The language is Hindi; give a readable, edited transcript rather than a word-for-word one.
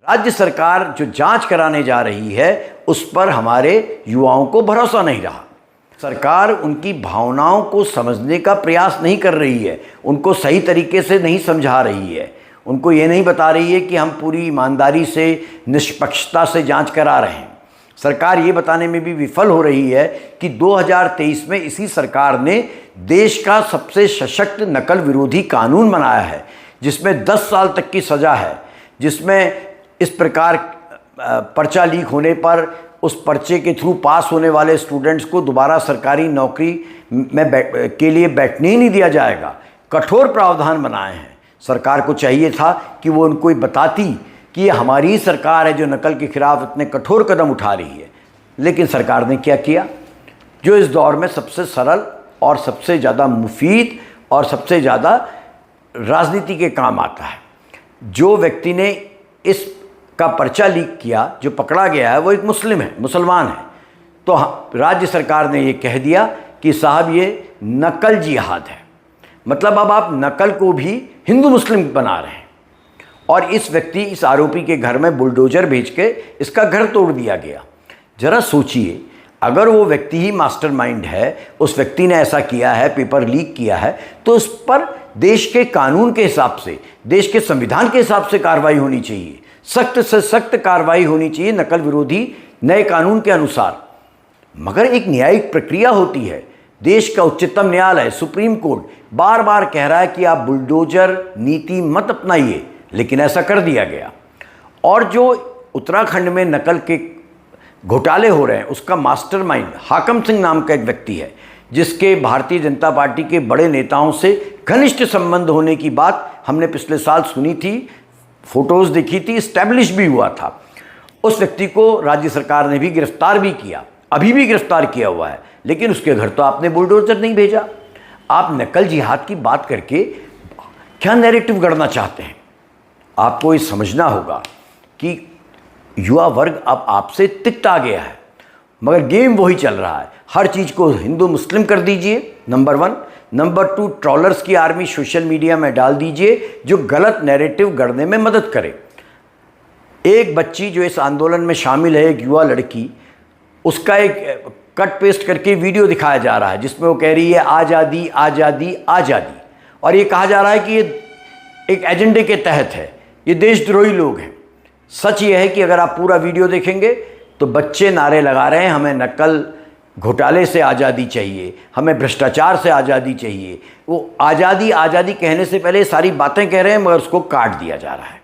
राज्य सरकार जो जांच कराने जा रही है उस पर हमारे युवाओं को भरोसा नहीं रहा। सरकार उनकी भावनाओं को समझने का प्रयास नहीं कर रही है, उनको सही तरीके से नहीं समझा रही है, उनको ये नहीं बता रही है कि हम पूरी ईमानदारी से, निष्पक्षता से जांच करा रहे हैं। सरकार ये बताने में भी विफल हो रही है कि 2023 में इसी सरकार ने देश का सबसे सशक्त नकल विरोधी कानून बनाया है, जिसमें 10 साल तक की सज़ा है, जिसमें इस प्रकार पर्चा लीक होने पर उस पर्चे के थ्रू पास होने वाले स्टूडेंट्स को दोबारा सरकारी नौकरी में के लिए बैठने ही नहीं दिया जाएगा। कठोर प्रावधान बनाए हैं। सरकार को चाहिए था कि वो उनको ही बताती कि ये हमारी ही सरकार है जो नकल के खिलाफ इतने कठोर कदम उठा रही है। लेकिन सरकार ने क्या किया? जो इस दौर में सबसे सरल और सबसे ज़्यादा मुफीद और सबसे ज़्यादा राजनीति के काम आता है, जो व्यक्ति ने इस का पर्चा लीक किया, जो पकड़ा गया है, वो एक मुस्लिम है, मुसलमान है। तो राज्य सरकार ने ये कह दिया कि साहब ये नकल जिहाद है। मतलब अब आप नकल को भी हिंदू मुस्लिम बना रहे हैं। और इस व्यक्ति, इस आरोपी के घर में बुलडोजर भेज के इसका घर तोड़ दिया गया। जरा सोचिए, अगर वो व्यक्ति ही मास्टरमाइंड है, उस व्यक्ति ने ऐसा किया है, पेपर लीक किया है, तो उस पर देश के कानून के हिसाब से, देश के संविधान के हिसाब से कार्रवाई होनी चाहिए। सख्त से सख्त कार्रवाई होनी चाहिए नकल विरोधी नए कानून के अनुसार। मगर एक न्यायिक प्रक्रिया होती है। देश का उच्चतम न्यायालय, सुप्रीम कोर्ट बार बार कह रहा है कि आप बुलडोजर नीति मत अपनाइए, लेकिन ऐसा कर दिया गया। और जो उत्तराखंड में नकल के घोटाले हो रहे हैं, उसका मास्टरमाइंड हाकम सिंह नाम का एक व्यक्ति है, जिसके भारतीय जनता पार्टी के बड़े नेताओं से घनिष्ठ संबंध होने की बात हमने पिछले साल सुनी थी, फोटोज़ देखी थी, इस्टेब्लिश भी हुआ था। उस व्यक्ति को राज्य सरकार ने भी गिरफ्तार भी किया, अभी भी गिरफ्तार किया हुआ है, लेकिन उसके घर तो आपने बुलडोजर नहीं भेजा। आप नकल जिहाद की बात करके क्या नैरेटिव गढ़ना चाहते हैं? आपको ये समझना होगा कि युवा वर्ग अब आपसे तिक्त आ गया है, मगर गेम वही चल रहा है। हर चीज़ को हिंदू मुस्लिम कर दीजिए, नंबर 1। नंबर 2, ट्रोलर्स की आर्मी सोशल मीडिया में डाल दीजिए जो गलत नैरेटिव गढ़ने में मदद करे। एक बच्ची जो इस आंदोलन में शामिल है, एक युवा लड़की, उसका एक कट पेस्ट करके वीडियो दिखाया जा रहा है जिसमें वो कह रही है आज़ादी आज़ादी आज़ादी, और ये कहा जा रहा है कि ये एक एजेंडे के तहत है, ये देशद्रोही लोग हैं। सच ये है कि अगर आप पूरा वीडियो देखेंगे तो बच्चे नारे लगा रहे हैं, हमें नकल घोटाले से आज़ादी चाहिए, हमें भ्रष्टाचार से आज़ादी चाहिए। वो आज़ादी आज़ादी कहने से पहले सारी बातें कह रहे हैं, मगर उसको काट दिया जा रहा है।